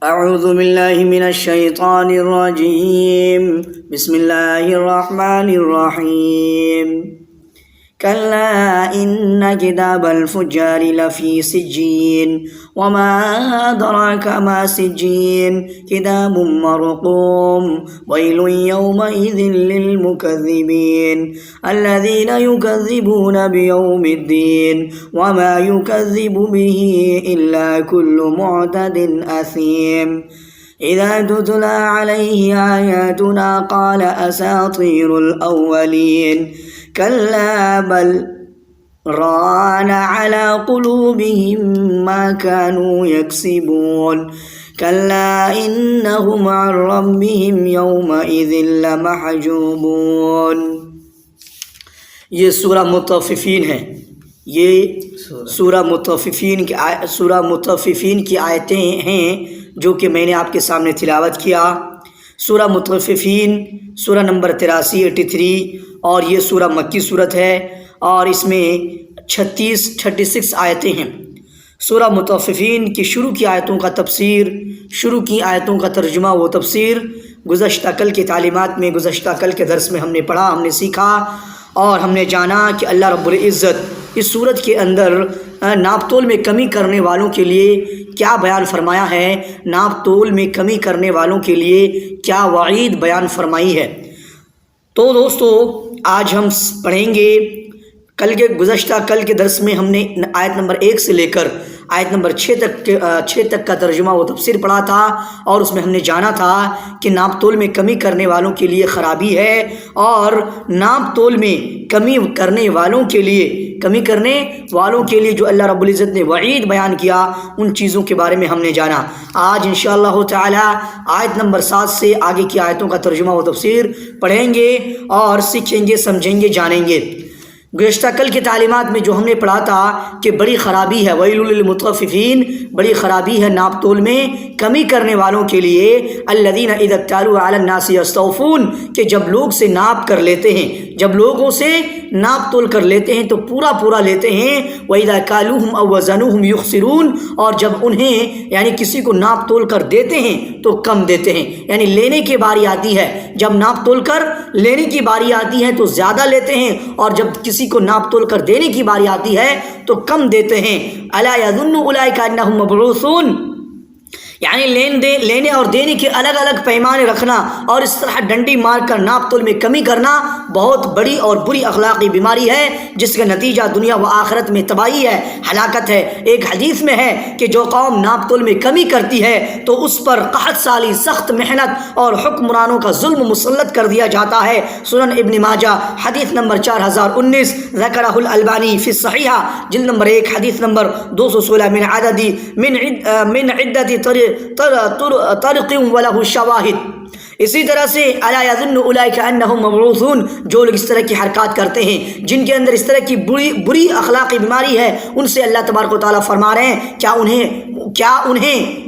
اعوذ باللہ من الشیطان الرجیم بسم اللہ الرحمن الرحیم کلا ان کتاب الفجار لفی سجین وما ادراک ما سجین کتاب مرقوم ویل یومئذ للمکذبین الذین یکذبون بیوم الدین وما یکذب به الا کل معتد اثیم اذا تتلى عليه آیاتنا قال اساطیر الاولین كلا بل ران على قلوبهم ما كانوا يكسبون كلا إنهم عن ربهم يومئذ لمحجوبون۔ یہ سورہ مطففین ہے، یہ سورہ مطففین کی آیتیں ہیں جو کہ میں نے آپ کے سامنے تلاوت کیا۔ سورہ مطففین سورہ نمبر 83 اور یہ سورہ مکی صورت ہے اور اس میں 36 آیتیں ہیں۔ سورہ مطففین کی شروع کی آیتوں کا تفسیر، شروع کی آیتوں کا ترجمہ و تفسیر گزشتہ کل کے تعلیمات میں، گزشتہ کل کے درس میں ہم نے پڑھا، ہم نے سیکھا اور ہم نے جانا کہ اللہ رب العزت اس سورت کے اندر ناپ تول میں کمی کرنے والوں کے لیے کیا بیان فرمایا ہے، ناپ تول میں کمی کرنے والوں کے لیے کیا وعید بیان فرمائی ہے۔ تو دوستو آج ہم پڑھیں گے گزشتہ کل کے درس میں ہم نے آیت نمبر 1 سے لے کر آیت نمبر 6 تک کا ترجمہ و تفسیر پڑھا تھا اور اس میں ہم نے جانا تھا کہ ناپ تول میں کمی کرنے والوں کے لیے خرابی ہے اور ناپ تول میں کمی کرنے والوں کے لیے جو اللہ رب العزت نے وعید بیان کیا، ان چیزوں کے بارے میں ہم نے جانا۔ آج انشاءاللہ تعالی آیت نمبر 7 سے آگے کی آیتوں کا ترجمہ و تفسیر پڑھیں گے اور سیکھیں گے، سمجھیں گے، جانیں گے۔ گزشتہ کل کی تعلیمات میں جو ہم نے پڑھا تھا کہ بڑی خرابی ہے، ویل للمطففین، بڑی خرابی ہے ناپ تول میں کمی کرنے والوں کے لیے، الذین اذا اکتالوا علی الناس یستوفون، کہ جب لوگ سے ناپ کر لیتے ہیں، جب لوگوں سے ناپ تول کر لیتے ہیں تو پورا لیتے ہیں، وَإِذَا كَالُوهُمْ أَوْ وَزَنُوهُمْ يُخْسِرُونَ، اور جب انہیں یعنی کسی کو ناپ تول کر دیتے ہیں تو کم دیتے ہیں، یعنی لینے کی باری آتی ہے، جب ناپ تول کر لینے کی باری آتی ہے تو زیادہ لیتے ہیں اور جب کسی کو ناپ تول کر دینے کی باری آتی ہے تو کم دیتے ہیں۔ أَلَا يَظُنُّ أُولَئِكَ أَنَّهُمْ مَبْعُوثُونَ، یعنی لینے اور دینے کے الگ الگ پیمانے رکھنا اور اس طرح ڈنڈی مار کر ناپ تول میں کمی کرنا بہت بڑی اور بری اخلاقی بیماری ہے، جس کا نتیجہ دنیا و آخرت میں تباہی ہے، ہلاکت ہے۔ ایک حدیث میں ہے کہ جو قوم ناپ تول میں کمی کرتی ہے تو اس پر قحط سالی، سخت محنت اور حکمرانوں کا ظلم مسلط کر دیا جاتا ہے۔ سنن ابن ماجہ حدیث نمبر 4019، ذکرہ الالبانی فی الصحیحہ جلد نمبر 1 حدیث نمبر 216 من عدت طرق وله الشواہد۔ اسی طرح سے الا یظن اولئک انہم مبعوثون، جو لوگ اس طرح کی حرکات کرتے ہیں، جن کے اندر اس طرح کی بری اخلاقی بیماری ہے، ان سے اللہ تبارک و تعالیٰ فرما رہے ہیں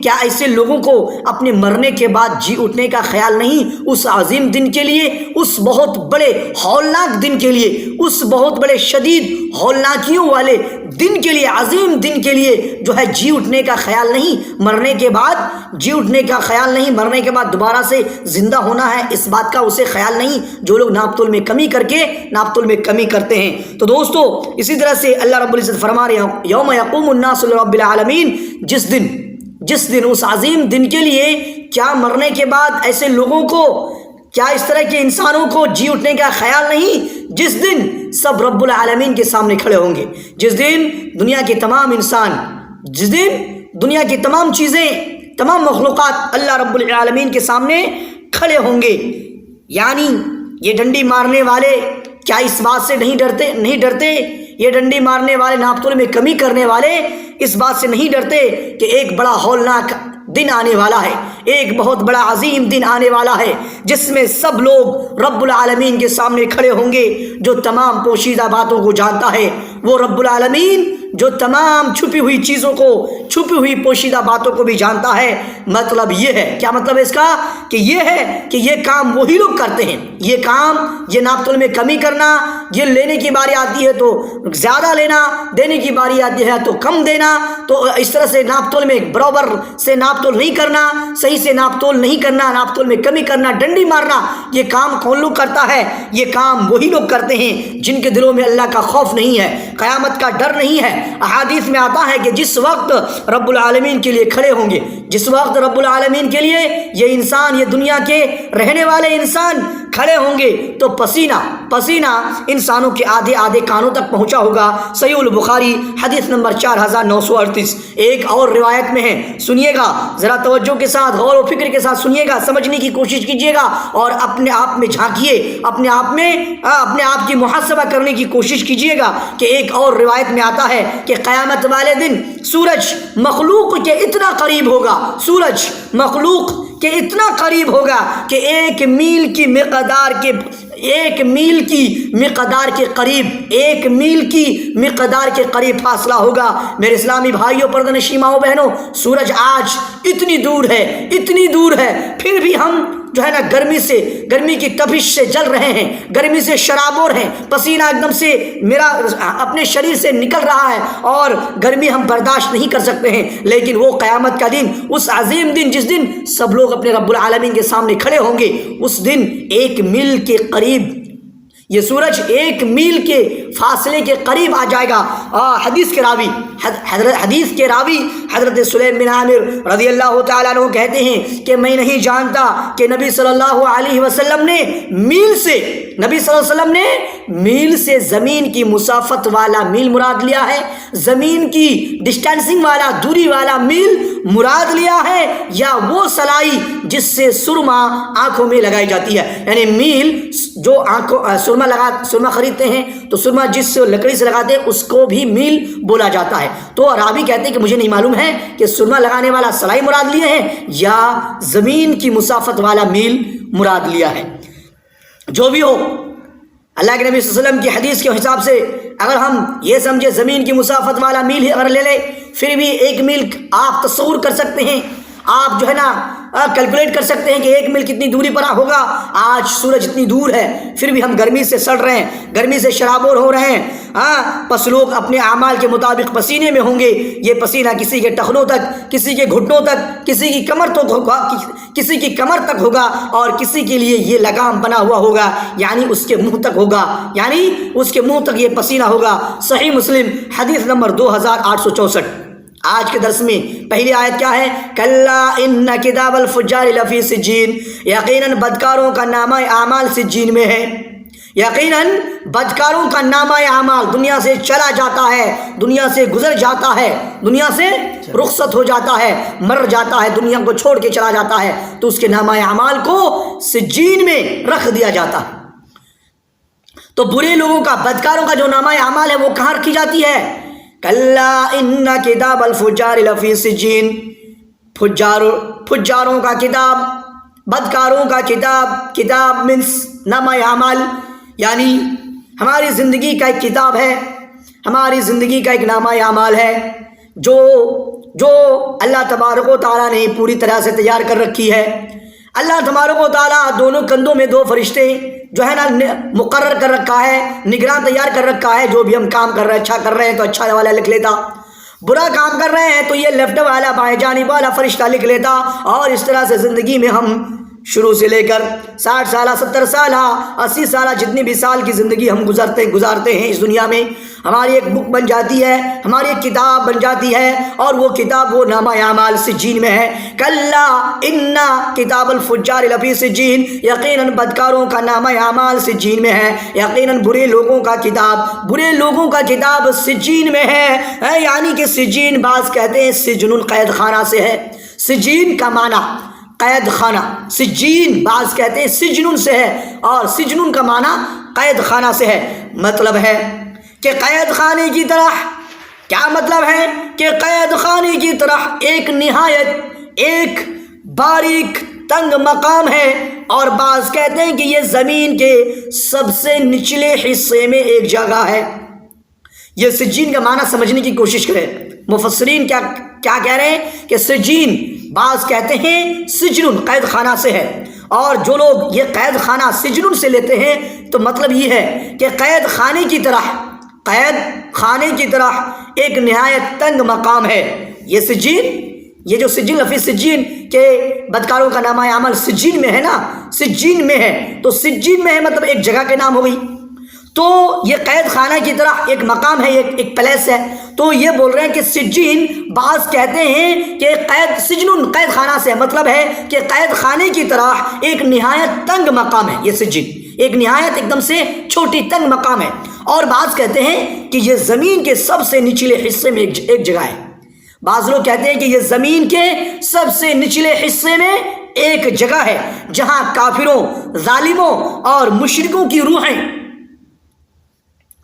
کیا ایسے لوگوں کو اپنے مرنے کے بعد جی اٹھنے کا خیال نہیں، اس عظیم دن کے لیے، اس بہت بڑے ہولناک دن کے لیے، اس بہت بڑے شدید ہولناکیوں والے دن کے لیے، عظیم دن کے لیے جو ہے جی اٹھنے کا خیال نہیں، مرنے کے بعد جی اٹھنے کا خیال نہیں، مرنے کے بعد دوبارہ سے زندہ ہونا ہے، اس بات کا اسے خیال نہیں، جو لوگ ناپ تول میں کمی کر کے ناپ تول میں کمی کرتے ہیں۔ تو دوستو اسی طرح سے اللہ رب العزت فرما رہے ہیں یوم یقوم الناس لرب العالمین، جس دن اس عظیم دن کے لیے، کیا مرنے کے بعد ایسے لوگوں کو، کیا اس طرح کے انسانوں کو جی اٹھنے کا خیال نہیں، جس دن سب رب العالمین کے سامنے کھڑے ہوں گے، جس دن دنیا کے تمام انسان، جس دن دنیا کی تمام چیزیں، تمام مخلوقات اللہ رب العالمین کے سامنے کھڑے ہوں گے۔ یعنی یہ ڈنڈی مارنے والے کیا اس بات سے نہیں ڈرتے، یہ ڈنڈی مارنے والے، ناپ تول میں کمی کرنے والے اس بات سے نہیں ڈرتے کہ ایک بڑا ہولناک دن آنے والا ہے، ایک بہت بڑا عظیم دن آنے والا ہے، جس میں سب لوگ رب العالمین کے سامنے کھڑے ہوں گے۔ جو تمام پوشیدہ باتوں کو جانتا ہے وہ رب العالمین جو تمام چھپی ہوئی چیزوں کو، چھپی ہوئی پوشیدہ باتوں کو بھی جانتا ہے۔ مطلب یہ ہے، کیا مطلب ہے اس کا؟ کہ یہ ہے کہ یہ کام وہی لوگ کرتے ہیں، یہ کام، یہ ناپ تول میں کمی کرنا، یہ لینے کی باری آتی ہے تو زیادہ لینا، دینے کی باری آتی ہے تو کم دینا، تو اس طرح سے ناپ تول میں برابر سے ناپ تول نہیں کرنا، صحیح سے ناپ تول نہیں کرنا، ناپ تول میں کمی کرنا، ڈنڈی مارنا، یہ کام کون لوگ کرتا ہے؟ یہ کام وہی لوگ کرتے ہیں جن کے دلوں میں اللہ کا خوف نہیں ہے، قیامت کا ڈر نہیں ہے۔ احادیث میں آتا ہے کہ جس وقت رب العالمین کے لیے کھڑے ہوں گے، جس وقت رب العالمین کے لیے یہ انسان، یہ دنیا کے رہنے والے انسان کھڑے ہوں گے تو پسینہ پسینہ انسانوں کے آدھے آدھے کانوں تک پہنچا ہوگا۔ صحیح البخاری حدیث نمبر 4938۔ ایک اور روایت میں ہے، سنیے گا ذرا توجہ کے ساتھ، غور و فکر کے ساتھ سنیے گا، سمجھنے کی کوشش کیجیے گا اور اپنے آپ میں جھانکیے، اپنے آپ کی محاسبہ کرنے کی کوشش کیجیے گا کہ ایک اور روایت میں آتا ہے کہ قیامت والے دن سورج مخلوق کے اتنا قریب ہوگا، سورج مخلوق کہ اتنا قریب ہوگا کہ ایک میل کی مقدار کے قریب فاصلہ ہوگا۔ میرے اسلامی بھائیوں، پردہ ماؤں بہنوں، سورج آج اتنی دور ہے، پھر بھی ہم جو ہے نا گرمی کی تپش سے جل رہے ہیں، گرمی سے شرابور ہیں، پسینہ ایک دم سے میرا اپنے شریر سے نکل رہا ہے اور گرمی ہم برداشت نہیں کر سکتے ہیں۔ لیکن وہ قیامت کا دن، اس عظیم دن جس دن سب لوگ اپنے رب العالمین کے سامنے کھڑے ہوں گے، اس دن ایک میل کے قریب یہ سورج ایک میل کے فاصلے کے قریب آ جائے گا۔ حدیث کے راوی حضرت سلیم بن عامر رضی اللہ تعالیٰ عنہ کہتے ہیں کہ میں نہیں جانتا کہ نبی صلی اللہ علیہ وسلم نے میل سے زمین کی مسافت والا میل مراد لیا ہے، زمین کی ڈسٹینسنگ والا، دوری والا میل مراد لیا ہے، یا وہ سلائی جس سے سرما آنکھوں میں لگائی جاتی ہے۔ یعنی میل جو سرما خریدتے ہیں تو سرما جس سے لکڑی سے لگاتے ہیں اس کو بھی میل بولا جاتا ہے۔ تو راوی کہتے ہیں کہ مجھے نہیں معلوم ہے کہ سرما لگانے والا سلائی مراد لیے ہیں یا زمین کی مسافت والا میل مراد لیا ہے۔ جو بھی ہو، اللہ کے نبی صلی اللہ علیہ وسلم کی حدیث کے حساب سے اگر ہم یہ سمجھے زمین کی مسافت والا میل ہی اگر لے لیں، پھر بھی ایک میل آپ تصور کر سکتے ہیں، آپ جو ہے نا کیلکولیٹ کر سکتے ہیں کہ ایک میل کتنی دوری پر ہوگا۔ آج سورج اتنی دور ہے، پھر بھی ہم گرمی سے سڑ رہے ہیں، گرمی سے شرابور ہو رہے ہیں۔ پس لوگ اپنے اعمال کے مطابق پسینے میں ہوں گے۔ یہ پسینہ کسی کے ٹخنوں تک، کسی کے گھٹنوں تک، کسی کی کمر تک ہوگا اور کسی کے لیے یہ لگام بنا ہوا ہوگا، یعنی اس کے منہ تک یہ پسینہ ہوگا۔ صحیح مسلم حدیث نمبر 2864۔ آج کے درس میں پہلی آیت کیا ہے؟ کلا ان کتاب الفجار لفی سجین، یقیناً بدکاروں کا نامہ اعمال سجین میں ہے۔ یقیناً بدکاروں کا نامہ اعمال دنیا سے چلا جاتا ہے، دنیا سے گزر جاتا ہے، دنیا سے رخصت ہو جاتا ہے، مر جاتا ہے، دنیا کو چھوڑ کے چلا جاتا ہے، تو اس کے نامہ اعمال کو سجین میں رکھ دیا جاتا ہے۔ تو برے لوگوں کا، بدکاروں کا جو نامہ اعمال ہے وہ کہاں رکھی جاتی ہے؟ کلا ان کتاب الفجار لفی سجین، فجاروں کا کتاب، بدکاروں کا کتاب منس نامہ اعمال، یعنی ہماری زندگی کا ایک کتاب ہے، ہماری زندگی کا ایک نامہ اعمال ہے جو اللہ تبارک و تعالیٰ نے پوری طرح سے تیار کر رکھی ہے۔ اللہ تبارک و تعالیٰ دونوں کندھوں میں دو فرشتے جو ہے نا مقرر کر رکھا ہے، نگراں تیار کر رکھا ہے۔ جو بھی ہم کام کر رہے ہیں، اچھا کر رہے ہیں تو اچھا والا لکھ لیتا، برا کام کر رہے ہیں تو یہ لیفٹ والا بائیں جانب والا فرشتہ لکھ لیتا، اور اس طرح سے زندگی میں ہم شروع سے لے کر 60 سالہ 70 سالہ 80 سالہ جتنی بھی سال کی زندگی ہم گزارتے ہیں اس دنیا میں، ہماری ایک بک بن جاتی ہے، ہماری ایک کتاب بن جاتی ہے، اور وہ کتاب وہ نامہ اعمال سجین میں ہے۔ کلا ان کتاب الفجار لفی سجین، یقیناً بدکاروں کا نامہ اعمال سجین میں ہے، یقیناً برے لوگوں کا کتاب سجین میں ہے۔ یعنی کہ سجین بعض کہتے ہیں سجن القید خانہ سے ہے، سجین کا معنی قید خانہ، سجین بعض کہتے ہیں سجن سے ہے، اور سجن کا معنی قید خانہ سے ہے۔ مطلب ہے کہ قید خانے کی طرح، کیا مطلب ہے کہ قید خانے کی طرح ایک نہایت ایک باریک تنگ مقام ہے، اور بعض کہتے ہیں کہ یہ زمین کے سب سے نچلے حصے میں ایک جگہ ہے، یہ سجین کا معنی سمجھنے کی کوشش کریں۔ مفسرین کیا کہہ رہے ہیں کہ سجین بعض کہتے ہیں سجن قید خانہ سے ہے، اور جو لوگ یہ قید خانہ سجن سے لیتے ہیں تو مطلب یہ ہے کہ قید خانے کی طرح ایک نہایت تنگ مقام ہے یہ سجین۔ یہ جو سجین، لفظ سجین کے بدکاروں کا نامہ عمل سجین میں ہے نا، سجین میں ہے، تو سجین میں ہے مطلب ایک جگہ کے نام ہو گئی، تو یہ قید خانہ کی طرح ایک مقام ہے، ایک پلیس ہے۔ تو یہ بول رہے ہیں کہ سجین بعض کہتے ہیں کہ قید خانہ سے مطلب ہے کہ قید خانے کی طرح ایک نہایت تنگ مقام ہے یہ سجین، ایک نہایت ایک دم سے چھوٹی تنگ مقام ہے۔ اور بعض کہتے ہیں کہ یہ زمین کے سب سے نچلے حصے میں ایک جگہ ہے۔ بعض لوگ کہتے ہیں کہ یہ زمین کے سب سے نچلے حصے میں ایک جگہ ہے جہاں کافروں، ظالموں اور مشرکوں کی روحیں،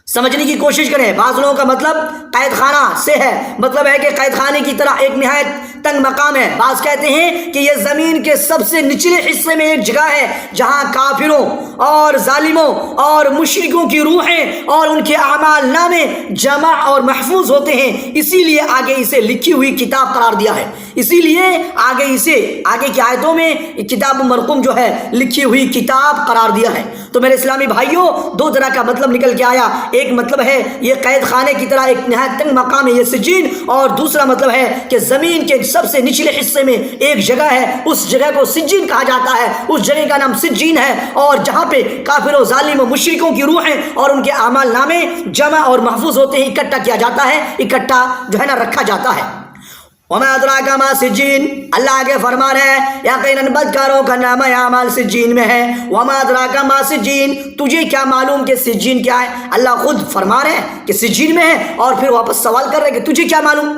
سمجھنے کی کوشش کریں۔ بعض لوگوں کا مطلب قید خانہ سے ہے، مطلب ہے کہ قید خانے کی طرح ایک نہایت تنگ مقام ہے۔ بعض کہتے ہیں کہ یہ زمین کے سب سے نچلے حصے میں ایک جگہ ہے جہاں کافروں اور ظالموں اور مشرکوں کی روحیں اور ان کے اعمال نامے جمع اور محفوظ ہوتے ہیں، اسی لیے آگے اسے لکھی ہوئی کتاب قرار دیا ہے، اسی لیے آگے کی آیتوں میں کتاب مرقوم جو ہے لکھی ہوئی کتاب قرار دیا ہے۔ تو میرے اسلامی بھائیوں، دو طرح کا مطلب نکل کے آیا، ایک مطلب ہے یہ قید خانے کی طرح ایک نہایت تنگ مقام ہے یہ سجین، اور دوسرا مطلب ہے کہ زمین کے سب سے نچلے حصے میں ایک جگہ ہے، اس جگہ کو سجین کہا جاتا ہے، اس جگہ کا نام سجین ہے، اور جہاں پہ کافروں، ظالموں، مشرکوں کی روحیں اور ان کے اعمال نامے جمع اور محفوظ ہوتے ہیں، اکٹھا کیا جاتا ہے، اکٹھا جو ہے نا رکھا جاتا ہے۔ وما ادراک ما سجین، اللہ آگے فرما رہے ہیں یقیناً بدکاروں کا نام اعمال سجین میں ہے۔ وما ادراک ما سجین، تجھے کیا معلوم کہ سجین کیا ہے؟ اللہ خود فرما رہے ہیں کہ سجین میں ہے، اور پھر واپس سوال کر رہے ہیں کہ تجھے کیا معلوم،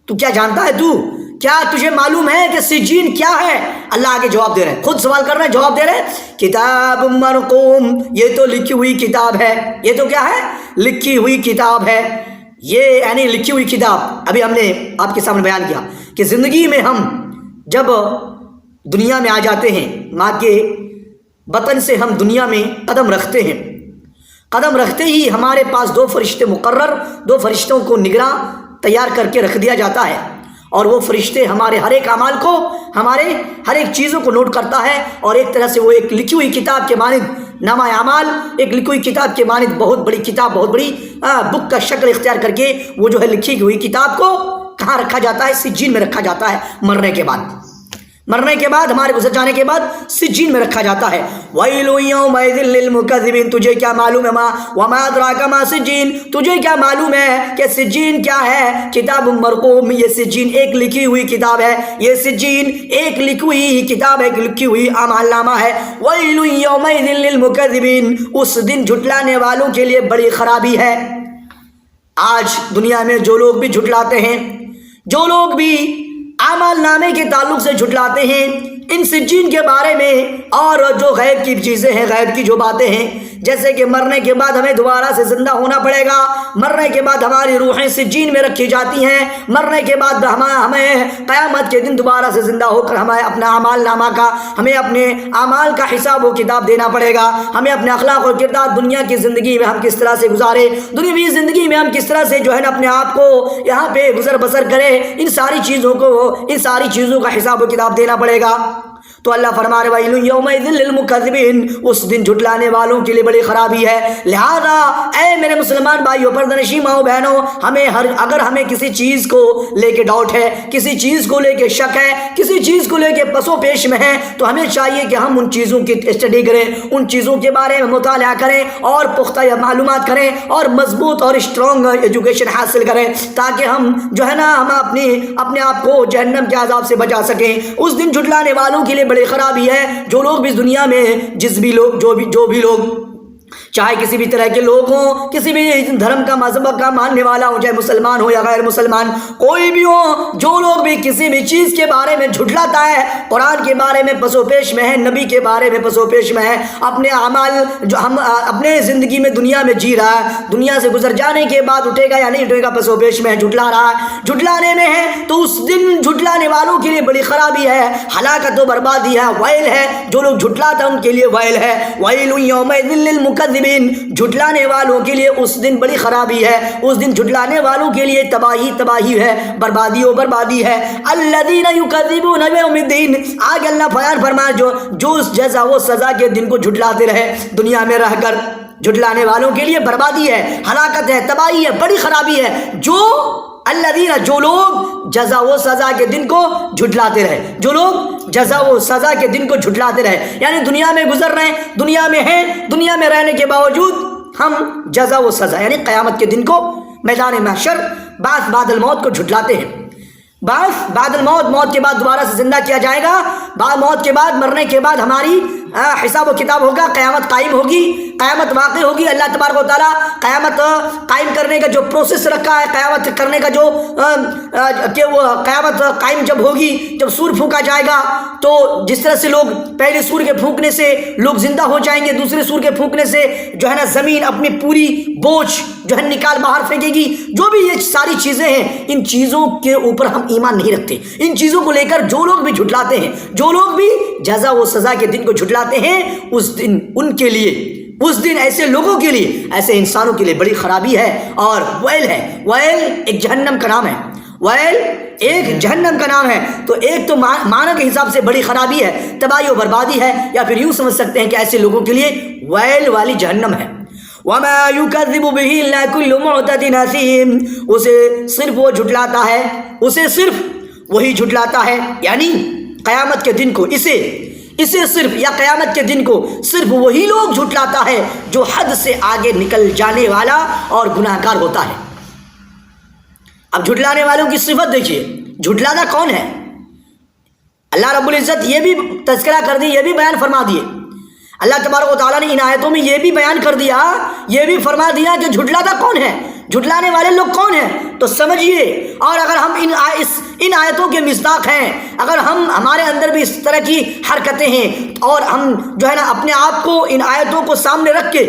تو کیا جانتا ہے، کیا تجھے معلوم ہے کہ سجین کیا ہے؟ اللہ آگے جواب دے رہے ہیں، خود سوال کر رہے ہیں، جواب دے رہے ہیں کتاب مرقوم، یہ تو لکھی ہوئی کتاب ہے۔ یہ تو کیا ہے؟ لکھی ہوئی کتاب ہے۔ یہ یعنی لکھی ہوئی کتاب، ابھی ہم نے آپ کے سامنے بیان کیا کہ زندگی میں ہم جب دنیا میں آ جاتے ہیں، ماں کے بطن سے ہم دنیا میں قدم رکھتے ہیں، قدم رکھتے ہی ہمارے پاس دو فرشتے مقرر، دو فرشتوں کو نگراں تیار کر کے رکھ دیا جاتا ہے، اور وہ فرشتے ہمارے ہر ایک اعمال کو، ہمارے ہر ایک چیزوں کو نوٹ کرتا ہے، اور ایک طرح سے وہ ایک لکھی ہوئی کتاب کے مانند نامہ اعمال، ایک لکھی ہوئی کتاب کے مانند بہت بڑی کتاب، بہت بڑی بک کا شکل اختیار کر کے وہ جو ہے لکھی ہوئی کتاب کو کہاں رکھا جاتا ہے؟ سجین میں رکھا جاتا ہے۔ مرنے کے بعد ہمارے گزر جانے کے بعد سجین میں رکھا جاتا ہے۔ وَيْلٌ يَوْمَئِذٍ لِّلْمُكَذِّبِينَ، تجھے کیا معلوم ہے وَمَا أَدْرَاكَ مَا سِجِّينٌ، تجھے کیا معلوم ہے کہ سجین کیا ہے؟ کتاب مرقوم، یہ سجین ایک لکھی ہوئی کتاب ہے، یہ سجین ایک لکھی ہوئی کتاب ہے، ایک لکھی ہوئی اعمال نامہ ہے۔ وَيْلٌ يَوْمَئِذٍ لِّلْمُكَذِّبِينَ، اس دن جھٹلانے والوں کے لیے بڑی خرابی ہے۔ آج دنیا میں جو لوگ بھی جھٹلاتے ہیں، جو لوگ بھی اعمال نامے کے تعلق سے جھٹلاتے ہیں، ان سجین کے بارے میں اور جو غیب کی چیزیں ہیں، غیب کی جو باتیں ہیں، جیسے کہ مرنے کے بعد ہمیں دوبارہ سے زندہ ہونا پڑے گا، مرنے کے بعد ہماری روحیں سجین میں رکھی جاتی ہیں، مرنے کے بعد ہمیں قیامت کے دن دوبارہ سے زندہ ہو کر ہمیں اپنا اعمال نامہ کا، ہمیں اپنے اعمال کا حساب و کتاب دینا پڑے گا، ہمیں اپنے اخلاق اور کردار دنیا کی زندگی میں ہم کس طرح سے گزارے، دنیاوی زندگی میں ہم کس طرح سے جو ہے نا اپنے آپ کو یہاں پہ گزر بسر کرے، ان ساری چیزوں کا حساب و کتاب دینا پڑے گا۔ تو اللہ فرما رہے وَيْلٌ يَوْمَئِذٍ لِّلْمُكَذِّبِينَ، اس دن جھٹلانے والوں کے لیے بڑی خرابی ہے۔ لہذا اے میرے مسلمان بھائیوں، پردہ ماؤں بہنوں، اگر ہمیں کسی چیز کو لے کے ڈاؤٹ ہے، کسی چیز کو لے کے شک ہے، کسی چیز کو لے کے پسو پیش میں ہے، تو ہمیں چاہیے کہ ہم ان چیزوں کی اسٹڈی کریں، ان چیزوں کے بارے میں مطالعہ کریں اور پختہ معلومات کریں اور مضبوط اور اسٹرانگ ایجوکیشن حاصل کریں، تاکہ ہم جو ہے نا ہم اپنے آپ کو جہنم کے عذاب سے بچا سکیں۔ اس دن جھٹلانے والوں کے لیے بڑی خرابی ہے۔ جو لوگ بھی دنیا میں جو بھی لوگ چاہے کسی بھی طرح کے لوگ ہوں، کسی بھی دھرم کا مذہب کا ماننے والا ہو، چاہے مسلمان ہو یا غیر مسلمان کوئی بھی ہو، جو لوگ بھی کسی بھی چیز کے بارے میں جھٹلاتا ہے، قرآن کے بارے میں پسو پیش میں ہے، نبی کے بارے میں پسو پیش میں ہے، اپنے اعمال جو ہم اپنے زندگی میں دنیا میں جی رہا ہے، دنیا سے گزر جانے کے بعد اٹھے گا یا نہیں اٹھے گا پسو پیش میں ہے، جھٹلا رہا ہے، جھٹلانے میں ہے، تو اس دن جھٹلانے والوں کے لیے بڑی خرابی ہے، ہلاکت و بربادی ہے، ویل ہے۔ جو لوگ جھٹلاتا ہے ان کے لیے ویل ہے۔ ویل یومئذ للمکذبین، للمکذبین، جھٹلانے والوں کے لیے اس دن بڑی خرابی ہے، اس دن جھٹلانے والوں کے لیے تباہی ہے، بربادی و بربادی ہے۔ الذین یکذبون بیوم الدین، آگے اللہ بیان فرمایا جو اس جزا و سزا کے دن کو جھٹلاتے رہے دنیا میں رہ کر، جھٹلانے والوں کے لیے بربادی ہے، ہلاکت ہے، تباہی ہے، بڑی خرابی ہے۔ جو الذین، جو لوگ جزا و سزا کے دن کو جھٹلاتے رہے، جو لوگ جزا و سزا کے دن کو جھٹلاتے رہے، یعنی دنیا میں گزر رہے ہیں، دنیا میں ہیں، دنیا میں رہنے کے باوجود ہم جزا و سزا یعنی قیامت کے دن کو، میدان محشر، بعث بعد الموت کو جھٹلاتے ہیں۔ بعث بعد الموت، موت کے بعد دوبارہ سے زندہ کیا جائے گا، بعد موت کے بعد، مرنے کے بعد ہماری حساب و کتاب ہوگا، قیامت قائم ہوگی، قیامت واقع ہوگی۔ اللہ تبارک و تعالیٰ قیامت قائم کرنے کا جو پروسیس رکھا ہے، قیامت کرنے کا جو کہ وہ قیامت قائم جب ہوگی، جب سور پھونکا جائے گا، تو جس طرح سے لوگ پہلے سور کے پھونکنے سے لوگ زندہ ہو جائیں گے، دوسرے سور کے پھونکنے سے جو ہے نا زمین اپنی پوری بوجھ جو ہے نکال باہر پھینکے گی۔ جو بھی یہ ساری چیزیں ہیں، ان چیزوں کے اوپر ہم ایمان نہیں رکھتے۔ ان چیزوں کو لے کر جو لوگ بھی جھٹلاتے ہیں، جو لوگ بھی جزا و سزا کے دن کو جھٹلاتے ہیں، اس دن ان کے لیے، اس دن ایسے لوگوں کے لیے، ایسے انسانوں کے لیے بڑی خرابی ہے اور ویل ہے۔ ویل ایک جہنم کا نام ہے، ویل ایک جہنم کا نام ہے۔ تو ایک تو معنی کے حساب سے بڑی خرابی ہے، تباہی و بربادی ہے، یا پھر یوں سمجھ سکتے ہیں کہ ایسے لوگوں کے لیے ویل والی جہنم ہے۔ وَمَا يُكَذِّبُ بِهِ إِلَّا كُلُّ مُعْتَدٍ أَثِيمٍ، اسے صرف وہ جھٹلاتا ہے، اسے صرف وہی جھٹلاتا ہے، یعنی قیامت کے دن کو، اسے صرف، یا قیامت کے دن کو صرف وہی لوگ جھٹلاتا ہے جو حد سے آگے نکل جانے والا اور گناہ گار ہوتا ہے۔ اب جھٹلانے والوں کی صفت دیکھیے، جھٹلانا کون ہے؟ اللہ رب العزت یہ بھی تذکرہ کر دی، یہ بھی بیان فرما دیے۔ اللہ تبارک و تعالیٰ نے ان آیتوں میں یہ بھی بیان کر دیا، یہ بھی فرما دیا کہ جھٹلاتا کون ہے، جھٹلانے والے لوگ کون ہیں، تو سمجھیے۔ اور اگر ہم ان آیتوں کے مصداق ہیں، اگر ہمارے اندر بھی اس طرح کی حرکتیں ہیں، اور ہم جو ہے نا اپنے آپ کو ان آیتوں کو سامنے رکھ کے،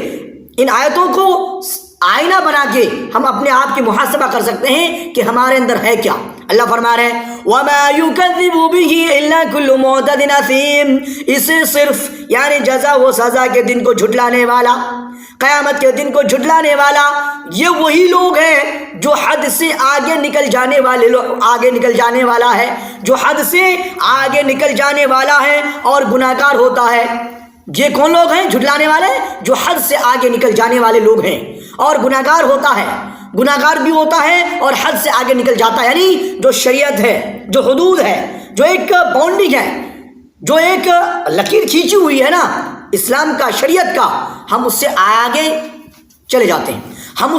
ان آیتوں کو آئینہ بنا کے ہم اپنے آپ کی محاسبہ کر سکتے ہیں کہ ہمارے اندر ہے کیا۔ اللہ فرما رہے ہیں وَمَا يُكَذِّبُ بِهِ إِلَّا كُلُّ مُعْتَدٍ أَثِيمٍ، اسے صرف یعنی جزا و سزا کے دن کو جھٹلانے والا، قیامت کے دن کو جھٹلانے والا، یہ وہی لوگ ہیں جو حد سے آگے نکل جانے والے آگے نکل جانے والا ہے، جو حد سے آگے نکل جانے والا ہے اور گناہ گار ہوتا ہے۔ یہ کون لوگ ہیں جھٹلانے والے؟ جو حد سے آگے نکل جانے والے لوگ ہیں اور گناہ گار ہوتا ہے، گناہ گار بھی ہوتا ہے اور حد سے آگے نکل جاتا ہے، یعنی جو شریعت ہے، جو حدود ہے، جو ایک باؤنڈنگ ہے، جو ایک لکیر کھینچی ہوئی ہے نا اسلام کا، شریعت کا، ہم اس سے آگے چلے جاتے ہیں، ہم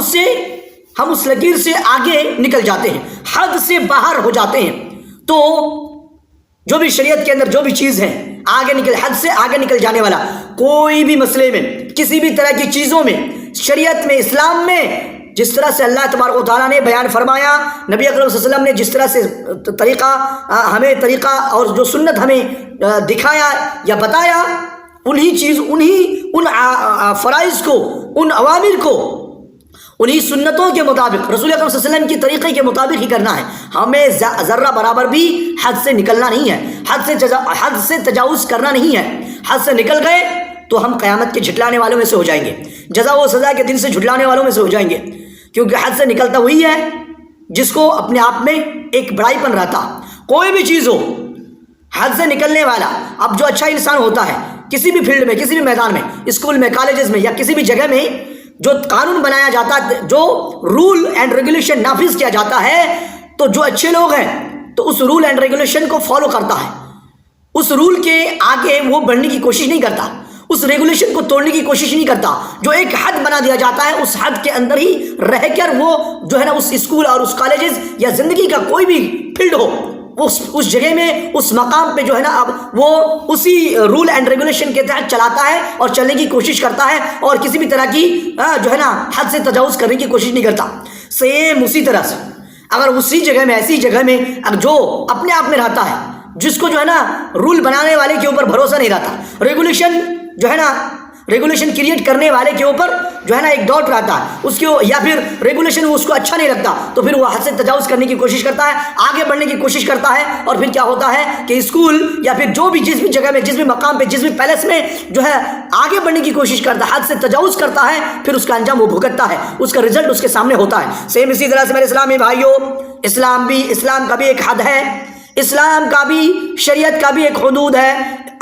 اس لکیر سے آگے نکل جاتے ہیں، حد سے باہر ہو جاتے ہیں۔ تو جو بھی شریعت کے اندر جو بھی چیز ہے، حد سے آگے نکل جانے والا، کوئی بھی مسئلے میں، کسی بھی طرح کی چیزوں میں، شریعت میں، اسلام میں، جس طرح سے اللہ تبارک و تعالیٰ نے بیان فرمایا، نبی اکرم صلی اللہ علیہ وسلم نے جس طرح سے ہمیں طریقہ اور جو سنت ہمیں دکھایا یا بتایا، ان فرائض کو، ان اوامر کو، انہی سنتوں کے مطابق، رسول اکرم صلی اللہ علیہ وسلم کی طریقے کے مطابق ہی کرنا ہے۔ ہمیں ذرہ برابر بھی حد سے نکلنا نہیں ہے، حد سے تجاوز کرنا نہیں ہے۔ حد سے نکل گئے تو ہم قیامت کے جھٹلانے والوں میں سے ہو جائیں گے، جزا و سزا کے دن سے جھٹلانے والوں میں سے ہو جائیں گے، کیونکہ حد سے نکلتا وہی ہے جس کو اپنے آپ میں ایک بڑائی پن رہتا۔ کوئی بھی چیز ہو، حد سے نکلنے والا، اب جو اچھا انسان ہوتا ہے کسی بھی فیلڈ میں، کسی بھی میدان میں، اسکول میں، کالجز میں، یا کسی بھی جگہ میں، جو قانون بنایا جاتا ہے، جو رول اینڈ ریگولیشن نافذ کیا جاتا ہے، تو جو اچھے لوگ ہیں تو اس رول اینڈ ریگولیشن کو فالو کرتا ہے، اس رول کے آگے وہ بڑھنے کی کوشش نہیں کرتا، اس ریگولیشن کو توڑنے کی کوشش نہیں کرتا۔ جو ایک حد بنا دیا جاتا ہے، اس حد کے اندر ہی رہ کر وہ جو ہے نا اس اسکول اور اس کالجز یا زندگی کا کوئی بھی فیلڈ ہو، اس جگہ میں، اس مقام پہ جو ہے نا اب وہ اسی رول اینڈ ریگولیشن کے تحت چلاتا ہے اور چلنے کی کوشش کرتا ہے، اور کسی بھی طرح کی جو ہے نا حد سے تجاوز کرنے کی کوشش نہیں کرتا۔ سیم اسی طرح سے اگر اسی جگہ میں، ایسی جگہ میں جو اپنے آپ میں رہتا ہے، جس کو جو ہے نا رول بنانے والے کے اوپر بھروسہ نہیں رہتا، ریگولیشن جو ہے نا ریگولیشن کریٹ کرنے والے کے اوپر جو ہے نا ایک ڈاؤٹ رہتا ہے اس کے، یا پھر ریگولیشن اس کو اچھا نہیں لگتا تو پھر وہ حد سے تجاوز کرنے کی کوشش کرتا ہے، آگے بڑھنے کی کوشش کرتا ہے، اور پھر کیا ہوتا ہے کہ اسکول یا پھر جو بھی جس بھی جگہ میں، جس بھی مقام پہ، جس بھی پیلس میں جو ہے آگے بڑھنے کی کوشش کرتا ہے، حد سے تجاوز کرتا ہے، پھر اس کا انجام وہ بھگتتا ہے، اس کا رزلٹ اس کے سامنے ہوتا ہے۔ سیم اسی طرح سے میرے اسلامی بھائیوں، اسلام کا بھی ایک حد ہے، اسلام کا بھی، شریعت کا بھی ایک حدود ہے۔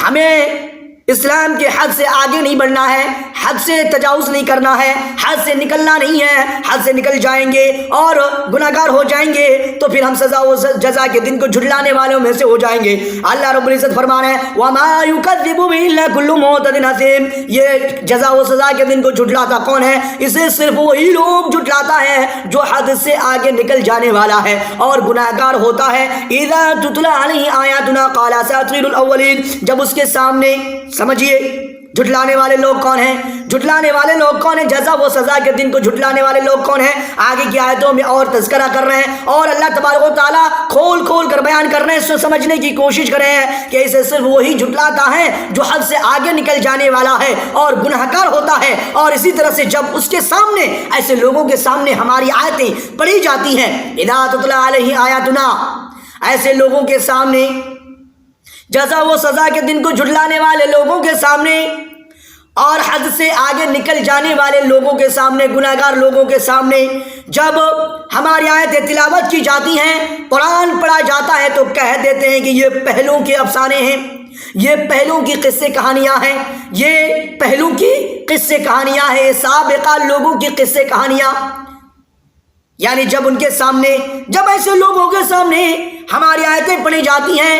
ہمیں اسلام کے حد سے آگے نہیں بڑھنا ہے، حد سے تجاوز نہیں کرنا ہے، حد سے نکلنا نہیں ہے۔ حد سے نکل جائیں گے اور گناہگار ہو جائیں گے تو پھر ہم سزا و جزا کے دن کو جھٹلانے والوں میں سے ہو جائیں گے۔ اللہ رب العزت فرما رہے ہیں وَمَا يُكَذِّبُ بِهِ إِلَّا كُلُّ مُعْتَدٍ أَثِيمٍ، یہ جزا و سزا کے دن کو جھٹلاتا کون ہے؟ اسے صرف وہی لوگ جھٹلاتا ہے جو حد سے آگے نکل جانے والا ہے اور گناہگار ہوتا ہے۔ اِذَا تُتْلَىٰ عَلَيْهِ آيَاتُنَا قَالَ أَسَاطِيرُ الْأَوَّلِينَ، جب اس کے سامنے، سمجھیے جھٹلانے والے لوگ کون ہیں، جھٹلانے والے لوگ کون ہیں، جزا و سزا کے دن کو جھٹلانے والے لوگ کون ہیں، آگے کی آیتوں میں اور تذکرہ کر رہے ہیں اور اللہ تبارک و تعالیٰ کھول کھول کر بیان کر رہے ہیں، اس کو سمجھنے کی کوشش کر رہے ہیں کہ اسے صرف وہی جھٹلاتا ہے جو حد سے آگے نکل جانے والا ہے اور گنہگار ہوتا ہے۔ اور اسی طرح سے جب اس کے سامنے، ایسے لوگوں کے سامنے ہماری آیتیں پڑھی جاتی ہیں، اذا تتلی علیہ آیاتنا، ایسے لوگوں کے سامنے، جزا و سزا کے دن کو جھٹلانے والے لوگوں کے سامنے اور حد سے آگے نکل جانے والے لوگوں کے سامنے، گناہگار لوگوں کے سامنے جب ہماری آیتیں تلاوت کی جاتی ہیں، قرآن پڑھا جاتا ہے تو کہہ دیتے ہیں کہ یہ پہلوں کے افسانے ہیں، یہ پہلوں کی قصے کہانیاں ہیں، یہ پہلوں کی قصے کہانیاں ہیں، سابقہ لوگوں کی قصے کہانیاں۔ یعنی جب ان کے سامنے، جب ایسے لوگوں کے سامنے ہماری آیتیں پڑھی جاتی ہیں،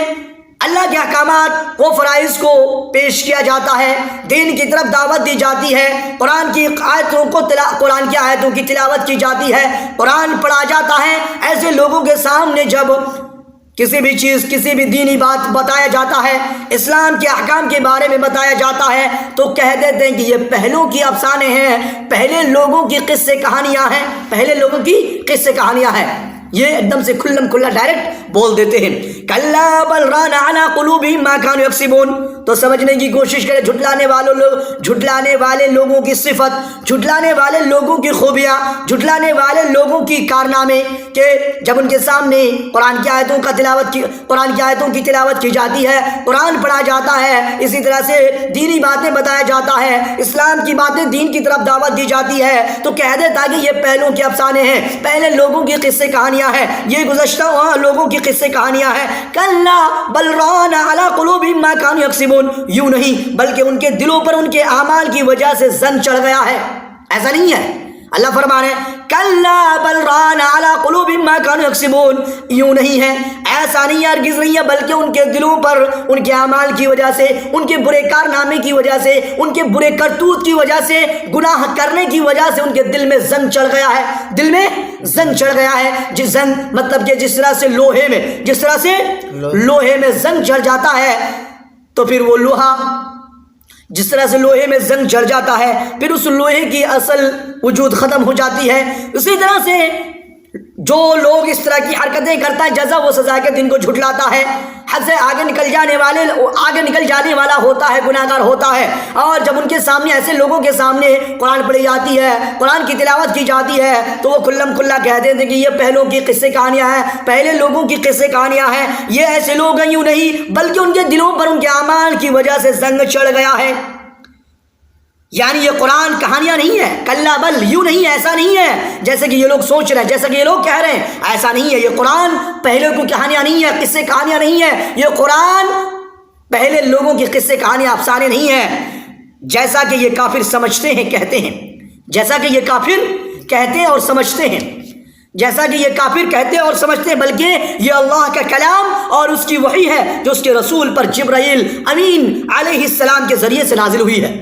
اللہ کے احکامات و فرائض کو پیش کیا جاتا ہے، دین کی طرف دعوت دی جاتی ہے، قرآن کی آیتوں کو قرآن کی آیتوں کی تلاوت کی جاتی ہے، قرآن پڑھا جاتا ہے، ایسے لوگوں کے سامنے جب کسی بھی چیز، کسی بھی دینی بات بتایا جاتا ہے، اسلام کے احکام کے بارے میں بتایا جاتا ہے تو کہہ دیتے ہیں کہ یہ پہلوں کی افسانے ہیں، پہلے لوگوں کی قصے کہانیاں ہیں، پہلے لوگوں کی قصے کہانیاں ہیں۔ یہ ایک دم سے کھلم کھلا ڈائریکٹ بول دیتے ہیں۔ کلا بل ران علی قلوبہم ما کانوا یکسبون، تو سمجھنے کی کوشش کریں جھٹلانے والے لوگوں کی صفت، جھٹلانے والے لوگوں کی خوبیاں، جھٹلانے والے لوگوں کی کارنامے، کہ جب ان کے سامنے قرآن کی آیتوں کی تلاوت کی جاتی ہے، قرآن پڑھا جاتا ہے، اسی طرح سے دینی باتیں بتایا جاتا ہے، اسلام کی باتیں، دین کی طرف دعوت دی جاتی ہے تو کہہ دیتا کہ یہ پہلوں کے افسانے ہیں، پہلے لوگوں کی قصے کہانیاں ہیں، یہ گزشتہ لوگوں کی قصے کہانیاں ہیں۔ کلا بل ران علی قلوبہم ما کانوا یکسبون، یوں نہیں بلکہ ان کے دلوں پر ان کے اعمال کی وجہ سے زن چڑھ گیا ہے۔ ایسا نہیں ہے، اللہ فرما رہے ہیں کلا بل ران علی قلوبہم ما کانوا یکسبون، یوں نہیں ہے، ایسا نہیں ہے، ہرگز نہیں ہے، بلکہ ان کے دلوں پر ان کے اعمال کی وجہ سے، ان کے برے کارنامے کی وجہ سے، ان کے برے کرتوت کی وجہ سے، گناہ کرنے کی وجہ سے ان کے دل میں زن چڑھ گیا ہے، دل میں زن چڑھ گیا ہے۔ جس زن مطلب کہ جس طرح سے لوہے میں زن چڑھ جاتا ہے تو پھر وہ لوہا، جس طرح سے لوہے میں زنگ چڑھ جاتا ہے پھر اس لوہے کی اصل وجود ختم ہو جاتی ہے، اسی طرح سے جو لوگ اس طرح کی حرکتیں کرتا ہے، جزا و سزا کے دن کو جھٹلاتا ہے، حد سے آگے نکل جانے والا ہوتا ہے، گناہگار ہوتا ہے، اور جب ان کے سامنے، ایسے لوگوں کے سامنے قرآن پڑھی جاتی ہے، قرآن کی تلاوت کی جاتی ہے تو وہ کھلم کھلا کہتے ہیں کہ یہ پہلوں کی قصے کہانیاں ہیں، پہلے لوگوں کی قصے کہانیاں ہیں، یہ ایسے لوگ ہیں، یوں نہیں بلکہ ان کے دلوں پر ان کے اعمال کی وجہ سے زنگ چڑھ گیا ہے۔ یعنی یہ قرآن کہانیاں نہیں ہے، کلا بل، یوں نہیں، ایسا نہیں ہے جیسے کہ یہ لوگ سوچ رہے ہیں، جیسا کہ یہ لوگ کہہ رہے ہیں، ایسا نہیں ہے، یہ قرآن پہلے کو کہانیاں نہیں ہے، قصے کہانیاں نہیں ہے، یہ قرآن پہلے لوگوں کی قصے کہانیاں، افسانے نہیں ہیں، جیسا کہ یہ کافر سمجھتے ہیں، کہتے ہیں، جیسا کہ یہ کافر کہتے اور سمجھتے ہیں، جیسا کہ یہ کافر کہتے اور سمجھتے ہیں، بلکہ یہ اللہ کا کلام اور اس کی وحی ہے جو اس کے رسول پر جبرائیل امین علیہ السلام کے ذریعے سے نازل ہوئی ہے۔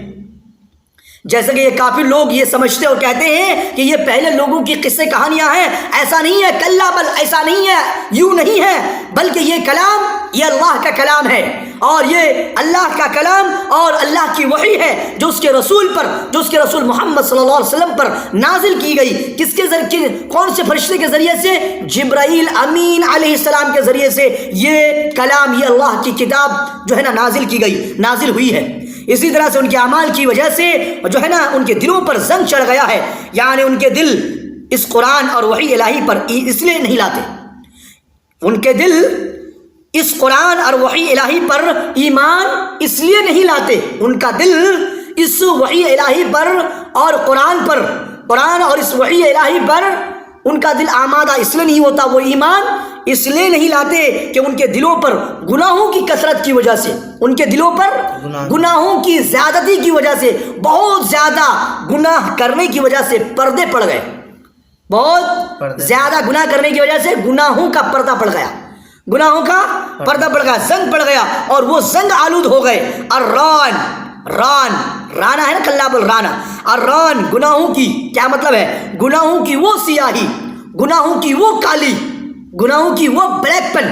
جیسا کہ یہ کافر لوگ یہ سمجھتے اور کہتے ہیں کہ یہ پہلے لوگوں کی قصے کہانیاں ہیں، ایسا نہیں ہے، کلا بل، ایسا نہیں ہے، یوں نہیں ہے، بلکہ یہ کلام، یہ اللہ کا کلام ہے، اور یہ اللہ کا کلام اور اللہ کی وحی ہے جو اس کے رسول پر، جو اس کے رسول محمد صلی اللہ علیہ وسلم پر نازل کی گئی۔ کس کے ذریعے؟ کون سے فرشتے کے ذریعے سے؟ جبرائیل امین علیہ السلام کے ذریعے سے یہ کلام، یہ اللہ کی کتاب جو ہے نا نازل کی گئی، نازل ہوئی ہے۔ اسی طرح سے ان کے اعمال کی وجہ سے جو ہے نا ان کے دلوں پر زنگ چڑھ گیا ہے، یعنی ان کے دل اس قرآن اور وحی الہی پر اس لیے نہیں لاتے، ان کے دل اس قرآن اور وحی الہی پر ایمان اس لیے نہیں لاتے، ان کا دل اس وحی الہی پر اور قرآن اور اس وحی الہی پر ان کا دل آمادہ اس لیے نہیں ہوتا، وہ ایمان اس لیے نہیں لاتے کہ ان کے دلوں پر گناہوں کی کثرت کی وجہ سے، ان کے دلوں پر گناہوں کی زیادتی کی وجہ سے، بہت زیادہ گناہ کرنے کی وجہ سے پردے پڑ گئے، بہت زیادہ گناہ کرنے کی وجہ سے گناہوں کا پردہ پڑ گیا، گناہوں کا پردہ پڑ گیا، زنگ پڑ گیا، اور وہ زنگ آلود ہو گئے۔ رانا ہے نا، کلاب الرانا، الران گناہوں کی کیا مطلب ہے؟ گناہوں کی وہ سیاہی، گناہوں کی وہ کالی، گناہوں کی وہ بلیک پن،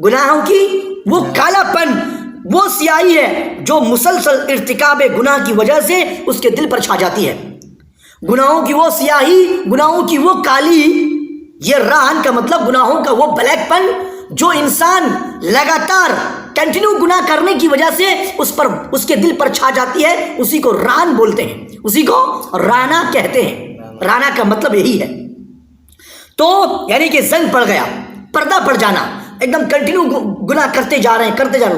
گناہوں کی وہ کالا پن، وہ سیاہی ہے جو مسلسل ارتکاب گناہ کی وجہ سے اس کے دل پر چھا جاتی ہے۔ گناہوں کی وہ سیاہی، گناہوں کی وہ کالی، یہ ران کا مطلب گناہوں کا وہ بلیک پن جو انسان لگاتار کنٹینیو گناہ کرنے کی وجہ سے اس کے دل پر چھا جاتی ہے، اسی کو ران بولتے ہیں، اسی کو رانا کہتے ہیں۔ رانا کا مطلب یہی ہے۔ تو یعنی کہ زنگ پڑ گیا، پردہ پڑ جانا، ایک دم کنٹینیو گناہ کرتے جا رہے ہیں،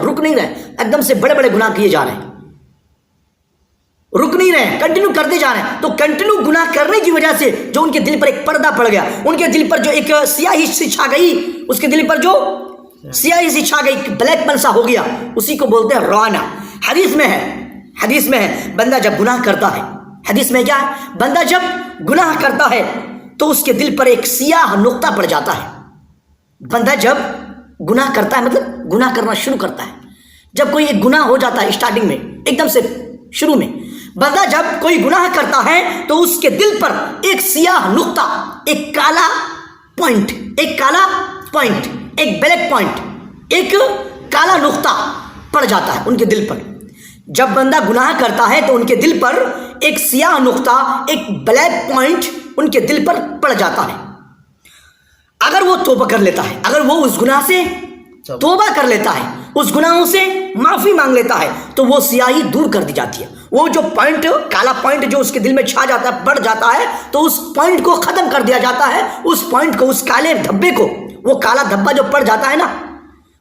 رک نہیں رہے، ایک دم سے بڑے بڑے گناہ کیے جا رہے ہیں، رک نہیں رہے، کنٹینیو کرتے جا رہے ہیں۔ تو کنٹینیو گناہ کرنے کی وجہ سے جو ان کے دل پر ایک پردہ پڑ گیا، ان کے دل پر جو ایک سیاہی سی چھا گئی، اس کے دل پر جو سیاہی سی چھا گئی، بلیک پن سا ہو گیا، اسی کو بولتے ہیں رانا۔ حدیث میں ہے بندہ جب گناہ کرتا ہے، حدیث میں کیا ہے؟ بندہ جب گناہ کرتا ہے تو اس کے دل پر ایک سیاہ نقطہ پڑ جاتا ہے۔ بندہ جب گناہ کرتا ہے، مطلب گناہ کرنا شروع کرتا ہے، جب کوئی ایک گناہ ہو جاتا ہے اسٹارٹنگ میں، ایک دم سے شروع میں بندہ جب کوئی گناہ کرتا ہے تو اس کے دل پر ایک سیاہ نقطہ، ایک کالا پوائنٹ، ایک بلیک پوائنٹ، ایک کالا نقطہ پڑ جاتا ہے ان کے دل پر۔ جب بندہ گناہ کرتا ہے تو ان کے دل پر ایک سیاہ نقطہ، ایک بلیک پوائنٹ ان کے دل پر پڑ جاتا ہے۔ اگر وہ توبہ کر لیتا ہے، اگر وہ اس گناہ سے توبہ کر لیتا ہے، اس گناہوں سے معافی مانگ لیتا ہے، تو وہ سیاہی دور کر دی جاتی ہے۔ وہ جو پوائنٹ، کالا پوائنٹ جو اس کے دل میں چھا جاتا ہے، بڑھ جاتا ہے، تو اس پوائنٹ کو ختم کر دیا جاتا ہے، اس پوائنٹ کو، اس کالے دھبے کو، وہ کالا دھبا جو پڑ جاتا ہے نا،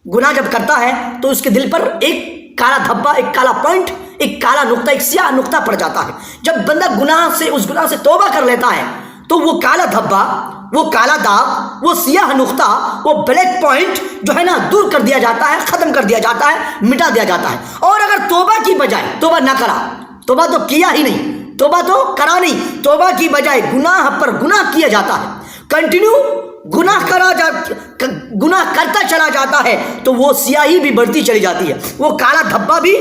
گناہ جب کرتا ہے تو اس کے دل پر ایک کالا دھبا، ایک کالا پوائنٹ، ایک کالا نقطہ، ایک سیاہ نقطہ پڑ جاتا ہے۔ جب بندہ اس گناہ سے توبہ کر لیتا ہے تو وہ کالا دھبا، وہ کالا داغ، وہ سیاہ نقطہ، وہ بلیک پوائنٹ جو ہے نا، دور کر دیا جاتا ہے، ختم کر دیا جاتا ہے، مٹا دیا جاتا ہے۔ اور اگر توبہ کی بجائے توبہ نہ کرا، توبہ تو کیا ہی نہیں، توبہ تو کرا نہیں، توبہ کی بجائے گناہ پر گناہ کیا جاتا ہے، کنٹینیو گناہ کرتا چلا جاتا ہے، تو وہ سیاہی بھی بڑھتی چلی جاتی ہے، وہ کالا دھبا بھی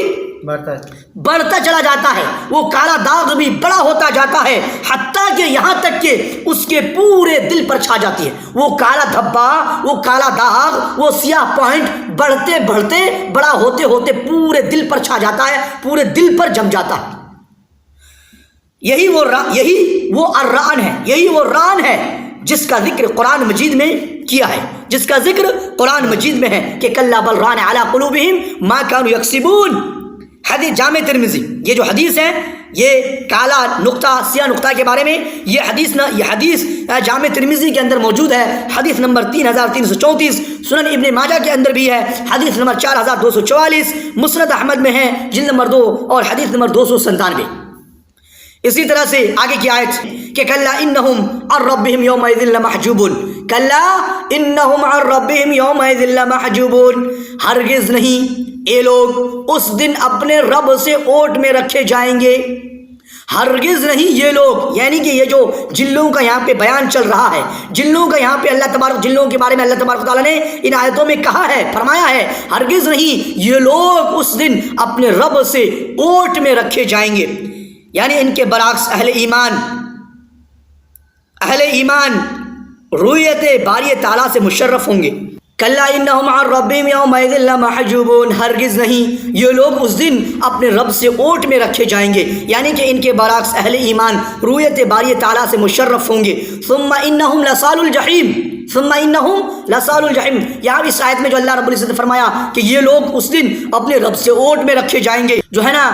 بڑھتا چلا جاتا ہے، وہ کالا داغ بھی بڑا ہوتا جاتا ہے، حتیٰ کہ یہاں تک کہ اس کے پورے دل پر چھا جاتی ہے۔ وہ کالا دھبا، وہ کالا داغ، وہ سیاہ پوائنٹ بڑھتے بڑھتے، بڑا ہوتے ہوتے پورے دل پر چھا جاتا ہے، پورے دل پر جم جاتا ہے۔ یہی وہ الران ہے، یہی وہ ران ہے جس کا ذکر قرآن مجید میں کیا ہے، جس کا ذکر قرآن مجید میں ہے کہ کلا بل ران علی قلوبہم ما کانوا یکسبون۔ حدیث جامع ترمذی، یہ جو حدیث ہے، یہ کالا نقطہ، سیاہ نقطہ کے بارے میں یہ حدیث جامع ترمذی کے اندر موجود ہے، حدیث نمبر 3334، سنن ابن ماجہ کے اندر بھی ہے، حدیث نمبر 4244، مسند احمد میں ہے جلد نمبر 2 اور حدیث نمبر 297۔ اسی طرح سے آگے کی آیت کہ کلا انہم عن ربہم یومئذ لمحجوبون، کلا انہم عن ربہم یومئذ لمحجوبون، ہرگز نہیں یہ لوگ اس دن اپنے رب سے اوٹ میں رکھے جائیں گے، ہرگز نہیں یہ لوگ، یعنی کہ یہ جو جن لوگوں کا یہاں پہ بیان چل رہا ہے، جن لوگوں کا یہاں پہ جن لوگوں کے بارے میں اللہ تبارک و تعالیٰ نے ان آیتوں میں کہا ہے، فرمایا ہے، ہرگز نہیں یہ لوگ اس دن اپنے رب سے اوٹ میں رکھے جائیں گے، یعنی ان کے برعکس اہل ایمان رویت باری تعالیٰ سے مشرف ہوں گے۔ کلا انہم عن ربہم یومئذ لمحجوبون، ہرگز نہیں یہ لوگ اس دن اپنے رب سے اوٹ میں رکھے جائیں گے، یعنی کہ ان کے برعکس اہل ایمان رویت باری تعالیٰ سے مشرف ہوں گے۔ ثم انہم لصال الجحیم، ثم انہم لصال الجحیم، یہاں بھی اس آیت میں جو اللہ رب العزت نے فرمایا کہ یہ لوگ اس دن اپنے رب سے اوٹ میں رکھے جائیں گے، جو ہے نا،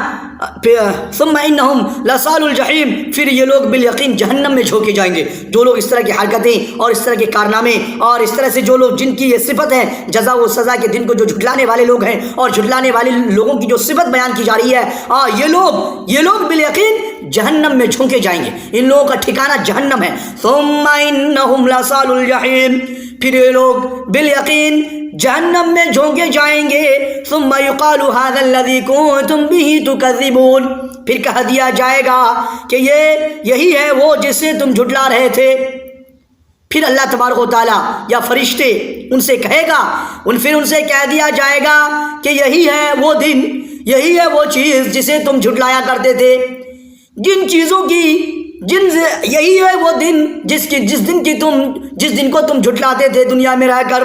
ثم انہم لصال الجحیم، پھر یہ لوگ بالیقین جہنم میں جھونکے جائیں گے۔ جو لوگ اس طرح کی حرکتیں اور اس طرح کے کارنامے اور اس طرح سے جو لوگ جن کی یہ صفت ہے جزا و سزا کے دن کو جو جھٹلانے والے لوگ ہیں اور جھٹلانے والے لوگوں کی جو صفت بیان کی جا رہی ہے، یہ لوگ بالیقین جہنم میں جھونکے جائیں گے، ان لوگوں کا ٹھکانہ جہنم ہے۔ ثم انہم لصال الجحیم، پھر یہ لوگ بالیقین جہنم میں جھونکے جائیں گے۔ ثم یقال ھذا الذی کنتم بہ تکذبون، پھر کہہ دیا جائے گا کہ یہی ہے وہ جسے تم جھٹلا رہے تھے۔ پھر اللہ تبارک و تعالیٰ یا فرشتے ان سے کہے گا، پھر ان سے کہہ دیا جائے گا کہ یہی ہے وہ دن، یہی ہے وہ چیز جسے تم جھٹلایا کرتے تھے، جن چیزوں کی یہی ہے وہ دن جس دن کو تم جھٹلاتے تھے دنیا میں رہ کر۔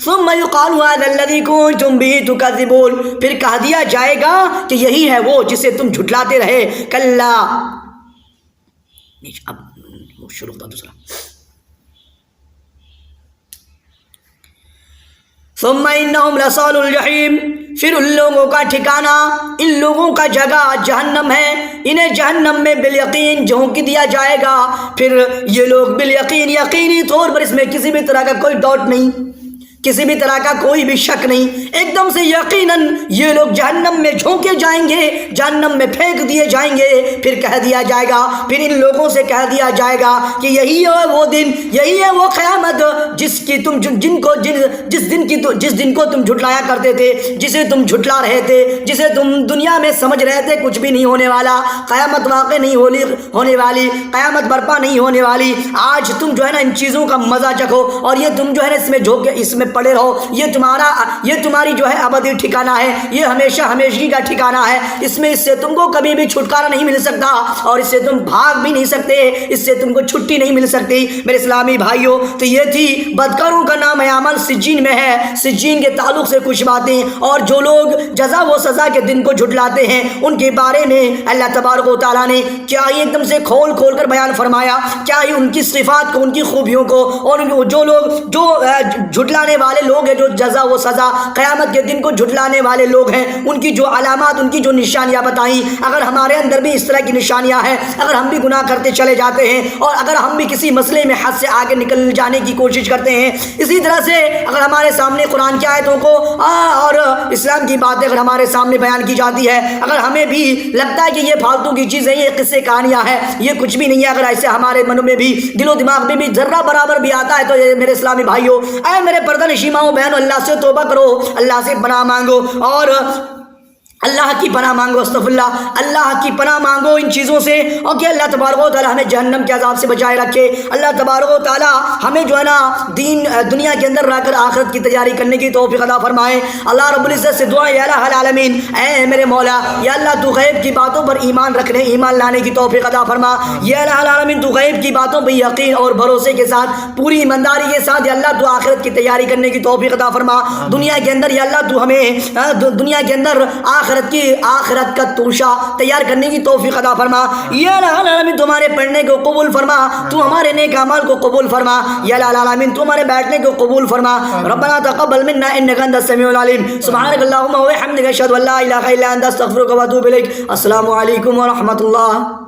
ثم یقال ھذا الذی کنتم بہ تکذبون، پھر کہہ دیا جائے گا کہ یہی ہے وہ جسے تم جھٹلاتے رہے۔ کلا، اب شروع ہوتا دوسرا۔ ثم انہم لصال الجحیم، پھر ان لوگوں کا ٹھکانہ، ان لوگوں کا جگہ جہنم ہے، انہیں جہنم میں بالیقین جھونک دیا جائے گا۔ پھر یہ لوگ بالیقین، یقینی طور پر اس میں کسی بھی طرح کا کوئی ڈاؤٹ نہیں، کسی بھی طرح کا کوئی بھی شک نہیں، ایک دم سے یقیناً یہ لوگ جہنم میں جھونکے جائیں گے، جہنم میں پھینک دیے جائیں گے۔ پھر کہہ دیا جائے گا، پھر ان لوگوں سے کہہ دیا جائے گا کہ یہی ہے وہ دن، یہی ہے وہ قیامت جس دن کو تم جھٹلایا کرتے تھے، جسے تم جھٹلا رہے تھے، جسے تم دنیا میں سمجھ رہے تھے کچھ بھی نہیں ہونے والا، قیامت واقع نہیں ہونے والی، قیامت برپا نہیں ہونے والی۔ آج تم جو ہے نا ان چیزوں کا مزہ چکھو، اور یہ تم جو ہے نا اس میں جھونکے، اس میں پڑے رہو، یہ تمہاری جو ہے ابدی ٹھکانہ ہے، یہ ہمیشہ ہمیشگی کا ٹھکانہ ہے، اس سے تم کو کبھی بھی چھٹکارا نہیں مل سکتا، اور اس سے تم بھاگ بھی نہیں سکتے، اس سے تم کو چھٹی نہیں مل سکتی۔ میرے اسلامی بھائیوں، تو یہ تھی بدکاروں کا نام عمل سجین میں ہے، سجین کے تعلق سے کچھ باتیں، اور جو لوگ جزا و سزا کے دن کو جھٹلاتے ہیں ان کے بارے میں اللہ تبارک و تعالیٰ نے کیا ہی ایک دم سے کھول کر بیان فرمایا، کیا ہی ان کی صفات کو، ان کی خوبیوں کو، اور جو جھٹلانے والے لوگ ہیں، جو جزا و سزا قیامت کے دن کو جھٹلانے والے لوگ ہیں، ان کی جو علامات، ان کی جو نشانیاں بتائیں۔ اگر ہمارے اندر بھی اس طرح کی نشانیاں ہیں، اگر ہم بھی گناہ کرتے چلے جاتے ہیں، اور اگر ہم بھی کسی مسئلے میں حد سے آگے نکل جانے کی کوشش کرتے ہیں، اسی طرح سے اگر ہمارے سامنے قرآن کی آیتوں کو اور اسلام کی باتیں اگر ہمارے سامنے بیان کی جاتی ہے، اگر ہمیں بھی لگتا ہے کہ یہ فالتو کی چیزیں، یہ قصے کہانیاں ہیں، یہ کچھ بھی نہیں ہے، اگر ایسے ہمارے من میں بھی، دل و دماغ میں بھی ذرہ برابر بھی آتا ہے، تو میرے اسلامی بھائیوں، اے میرے پردہ نشین ماؤں بہنوں، اللہ سے توبہ کرو، اللہ سے پناہ مانگو، اور اللہ کی پناہ مانگو، استغفر اللہ، اللہ کی پناہ مانگو ان چیزوں سے، اور کہ اللہ تبارک و تعالیٰ ہمیں جہنم کے عذاب سے بچائے رکھے۔ اللہ تبارک و تعالیٰ ہمیں جو ہے نا دنیا کے اندر رہ کر آخرت کی تیاری کرنے کی توفیق عطا فرمائے۔ اللہ رب العزت سے دعا ہے، یا الہ العالمین، اے میرے مولا، یا اللہ تو غیب کی باتوں پر ایمان رکھنے، ایمان لانے کی توفیق عطا فرما۔ یا الہ العالمین، تو غیب کی باتوں پر یقین اور بھروسے کے ساتھ، پوری ایمانداری کے ساتھ، یا اللہ تو آخرت کی تیاری کرنے کی توفیق عطا فرما۔ دنیا کے اندر یا اللہ تو ہمیں دنیا کے اندر آخرت کا توشہ تیار کرنے کی توفیق عطا فرما۔ یا الہ العالمین، تمہارے پڑھنے کو قبول فرما، تو ہمارے نیک اعمال کو قبول فرما۔ یا الہ العالمین، تمہارے بیٹھنے کو قبول فرما۔ ربنا تقبل منا انک انت السمیع العلیم، سبحانک اللہم و بحمدک، اشہد ان لا الہ الا انت، استغفرک و اتوب الیک۔ السلام علیکم ورحمۃ اللہ۔